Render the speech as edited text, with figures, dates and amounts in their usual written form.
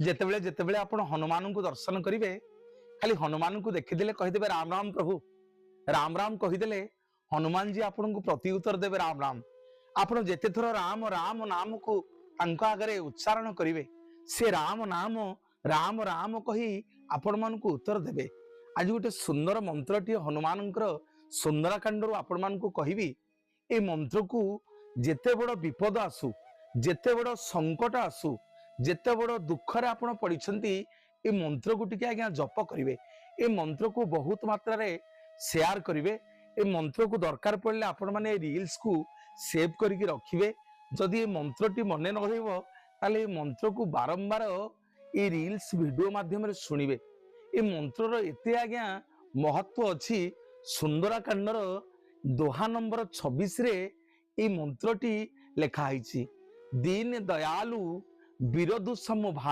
ଯେତେବେଳେ ଯେତେବେଳେ ଆପଣ ହନୁମାନଙ୍କୁ ଦର୍ଶନ କରିବେ, ଖାଲି ହନୁମାନଙ୍କୁ ଦେଖିଦେଲେ କହିଦେବେ ରାମ ରାମ ପ୍ରଭୁ, ରାମ ରାମ କହିଦେଲେ ହନୁମାନଜୀ ଆପଣଙ୍କୁ ପ୍ରତି ଉତ୍ତର ଦେବେ ରାମ ରାମ। ଆପଣ ଯେତେ ଥର ରାମ ରାମ ନାମକୁ ତାଙ୍କ ଆଗରେ ଉଚ୍ଚାରଣ କରିବେ, ସେ ରାମ ନାମ ରାମ ରାମ କହି ଆପଣ ମାନଙ୍କୁ ଉତ୍ତର ଦେବେ। ଆଜି ଗୋଟେ ସୁନ୍ଦର ମନ୍ତ୍ରଟିଏ ହନୁମାନଙ୍କର ସୁନ୍ଦରାକାଣ୍ଡରୁ ଆପଣ ମାନଙ୍କୁ କହିବି। ଏ ମନ୍ତ୍ରକୁ ଯେତେ ବଡ଼ ବିପଦ ଆସୁ, ଯେତେ ବଡ଼ ସଙ୍କଟ ଆସୁ, ଯେତେ ବଡ଼ ଦୁଃଖରେ ଆପଣ ପଡ଼ିଛନ୍ତି, ଏ ମନ୍ତ୍ରକୁ ଟିକେ ଆଜ୍ଞା ଜପ କରିବେ। ଏ ମନ୍ତ୍ରକୁ ବହୁତ ମାତ୍ରାରେ ସେୟାର କରିବେ। ଏ ମନ୍ତ୍ରକୁ ଦରକାର ପଡ଼ିଲେ ଆପଣ ମାନେ ରିଲ୍ସକୁ ସେଭ୍ କରିକି ରଖିବେ। ଯଦି ଏ ମନ୍ତ୍ରଟି ମନେ ନ ରହିବ, ତାହେଲେ ଏ ମନ୍ତ୍ରକୁ ବାରମ୍ବାର ଏ ରିଲ୍ସ ଭିଡିଓ ମାଧ୍ୟମରେ ଶୁଣିବେ। ଏ ମନ୍ତ୍ରର ଏତେ ଆଜ୍ଞା ମହତ୍ଵ ଅଛି। ସୁନ୍ଦରାକାଣ୍ଡର ଦୋହା ନମ୍ବର 26ରେ এই মন্ত্রটি লেখা হয়েছে, দীন দয়ালু বিরদু সমভা।